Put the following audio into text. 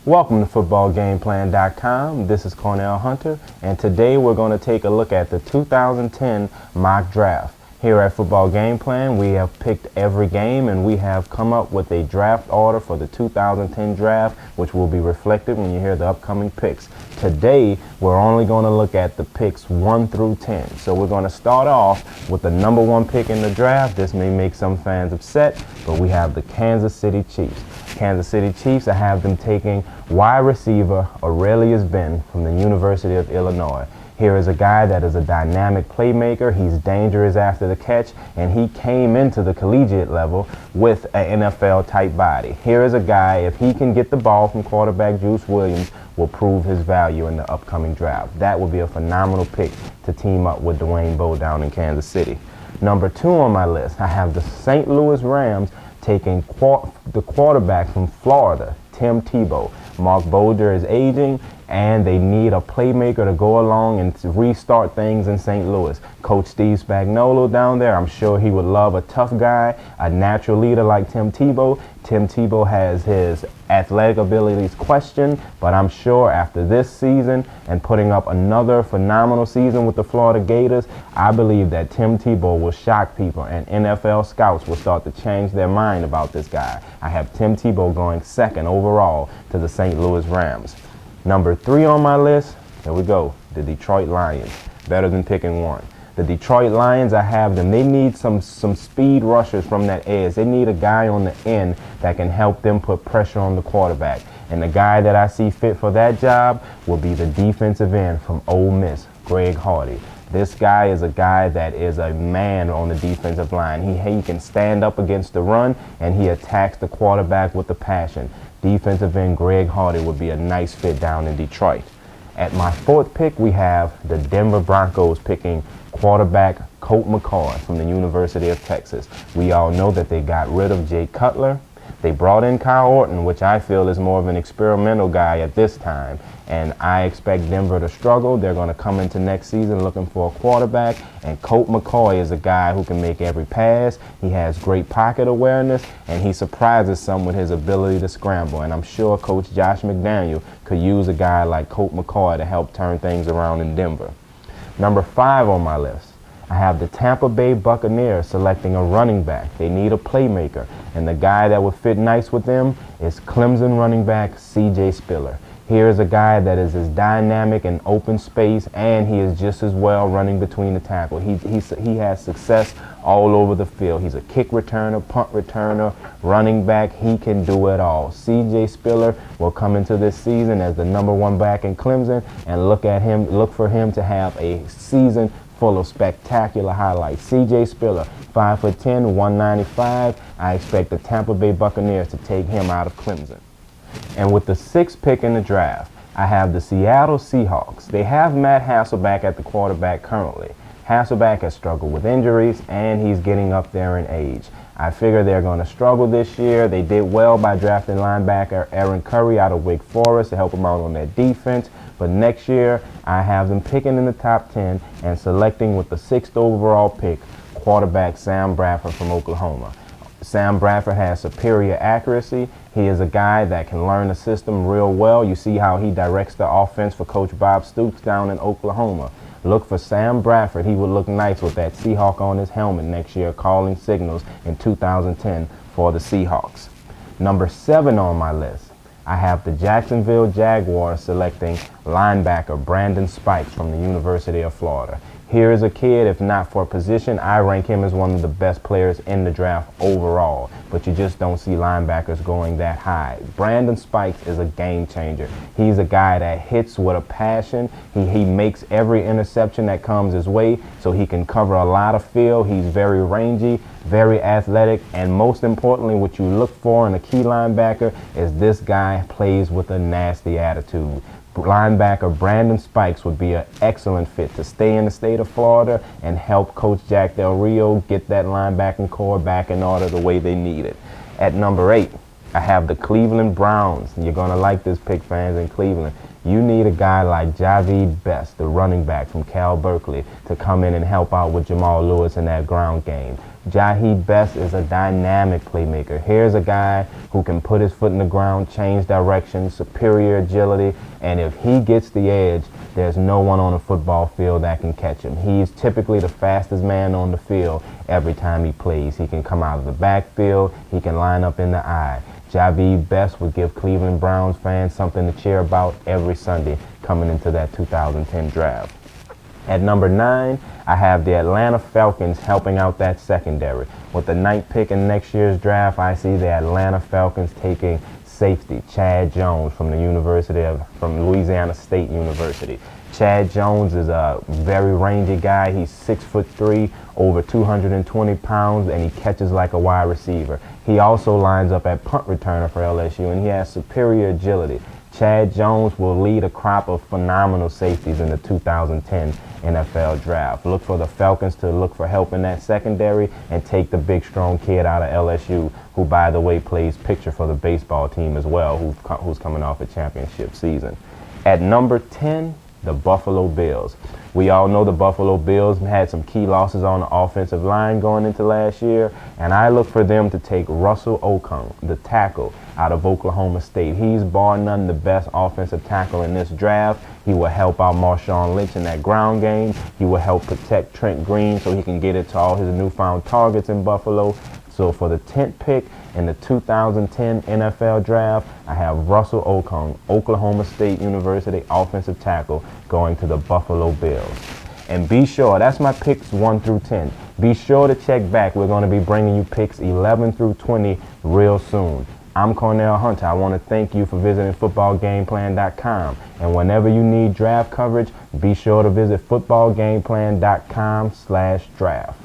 Welcome to FootballGamePlan.com. This is Cornell Hunter, and today we're going to take a look at the 2010 mock draft. Here at Football Game Plan, we have picked every game, and we have come up with a draft order for the 2010 draft, which will be reflected when you hear the upcoming picks. Today, we're only going to look at the picks 1 through 10. So we're going to start off with the number 1 pick in the draft. This may make some fans upset, but we have the Kansas City Chiefs. Kansas City Chiefs, I have them taking wide receiver Aurelius Ben from the University of Illinois. Here is a guy that is a dynamic playmaker. He's dangerous after the catch, and he came into the collegiate level with an NFL-type body. Here is a guy, if he can get the ball from quarterback Juice Williams, will prove his value in the upcoming draft. That would be a phenomenal pick to team up with Dwayne Bowe down in Kansas City. Number 2 on my list, I have the St. Louis Rams taking the quarterback from Florida, Tim Tebow. Mark Bolger is aging, and they need a playmaker to go along and to restart things in St. Louis. Coach Steve Spagnuolo down there, I'm sure he would love a tough guy, a natural leader like Tim Tebow. Tim Tebow has his athletic abilities questioned, but I'm sure after this season and putting up another phenomenal season with the Florida Gators, I believe that Tim Tebow will shock people, and NFL scouts will start to change their mind about this guy. I have Tim Tebow going 2nd overall to the St. Louis Rams. Number 3 on my list, here we go, the Detroit Lions. Better than picking 1. The Detroit Lions, I have them. They need some speed rushers from that edge. They need a guy on the end that can help them put pressure on the quarterback. And the guy that I see fit for that job will be the defensive end from Ole Miss, Greg Hardy. This guy is a guy that is a man on the defensive line. He can stand up against the run, and he attacks the quarterback with a passion. Defensive end Greg Hardy would be a nice fit down in Detroit. At my 4th pick, we have the Denver Broncos picking quarterback Colt McCoy from the University of Texas. We all know that they got rid of Jay Cutler. They brought in Kyle Orton, which I feel is more of an experimental guy at this time. And I expect Denver to struggle. They're going to come into next season looking for a quarterback. And Colt McCoy is a guy who can make every pass. He has great pocket awareness, and he surprises some with his ability to scramble. And I'm sure Coach Josh McDaniel could use a guy like Colt McCoy to help turn things around in Denver. Number 5 on my list, I have the Tampa Bay Buccaneers selecting a running back. They need a playmaker, and the guy that would fit nice with them is Clemson running back C.J. Spiller. Here is a guy that is as dynamic in open space, and he is just as well running between the tackle. He has success all over the field. He's a kick returner, punt returner, running back. He can do it all. C.J. Spiller will come into this season as the number 1 back in Clemson, and look for him to have a season full of spectacular highlights. C.J. Spiller, 5'10", 195. I expect the Tampa Bay Buccaneers to take him out of Clemson. And with the 6th pick in the draft, I have the Seattle Seahawks. They have Matt Hasselbeck at the quarterback currently. Hasselbeck has struggled with injuries, and he's getting up there in age. I figure they're going to struggle this year. They did well by drafting linebacker Aaron Curry out of Wake Forest to help them out on their defense. But next year, I have them picking in the top 10 and selecting with the 6th overall pick, quarterback Sam Bradford from Oklahoma. Sam Bradford has superior accuracy. He is a guy that can learn the system real well. You see how he directs the offense for Coach Bob Stoops down in Oklahoma. Look for Sam Bradford. He would look nice with that Seahawk on his helmet next year, calling signals in 2010 for the Seahawks. Number 7 on my list, I have the Jacksonville Jaguars selecting linebacker Brandon Spikes from the University of Florida. Here is a kid, if not for position, I rank him as one of the best players in the draft overall. But you just don't see linebackers going that high. Brandon Spikes is a game changer. He's a guy that hits with a passion. He makes every interception that comes his way, so he can cover a lot of field. He's very rangy, very athletic, and most importantly, what you look for in a key linebacker is this guy plays with a nasty attitude. Linebacker Brandon Spikes would be an excellent fit to stay in the state of Florida and help Coach Jack Del Rio get that linebacking core back in order the way they need it. At number 8, I have the Cleveland Browns. You're going to like this pick, fans in Cleveland. You need a guy like Javid Best, the running back from Cal Berkeley, to come in and help out with Jamal Lewis in that ground game. Jahi Best is a dynamic playmaker. Here's a guy who can put his foot in the ground, change direction, superior agility, and if he gets the edge, there's no one on the football field that can catch him. He's typically the fastest man on the field every time he plays. He can come out of the backfield. He can line up in the eye. Jahi Best would give Cleveland Browns fans something to cheer about every Sunday coming into that 2010 draft. At number 9, I have the Atlanta Falcons helping out that secondary. With the 9th pick in next year's draft, I see the Atlanta Falcons taking safety Chad Jones from Louisiana State University. Chad Jones is a very rangy guy. He's 6'3", over 220 pounds, and he catches like a wide receiver. He also lines up at punt returner for LSU, and he has superior agility. Chad Jones will lead a crop of phenomenal safeties in the 2010 NFL draft. Look for the Falcons to look for help in that secondary and take the big, strong kid out of LSU, who, by the way, plays pitcher for the baseball team as well, who's coming off a championship season. At number 10, the Buffalo Bills. We all know the Buffalo Bills had some key losses on the offensive line going into last year, and I look for them to take Russell Okung, the tackle, out of Oklahoma State. He's bar none the best offensive tackle in this draft. He will help out Marshawn Lynch in that ground game. He will help protect Trent Green so he can get it to all his newfound targets in Buffalo. So for the 10th pick in the 2010 NFL draft, I have Russell Okung, Oklahoma State University offensive tackle, going to the Buffalo Bills. And be sure, that's my picks 1 through 10. Be sure to check back. We're going to be bringing you picks 11 through 20 real soon. I'm Cornell Hunter. I want to thank you for visiting footballgameplan.com. And whenever you need draft coverage, be sure to visit footballgameplan.com/draft.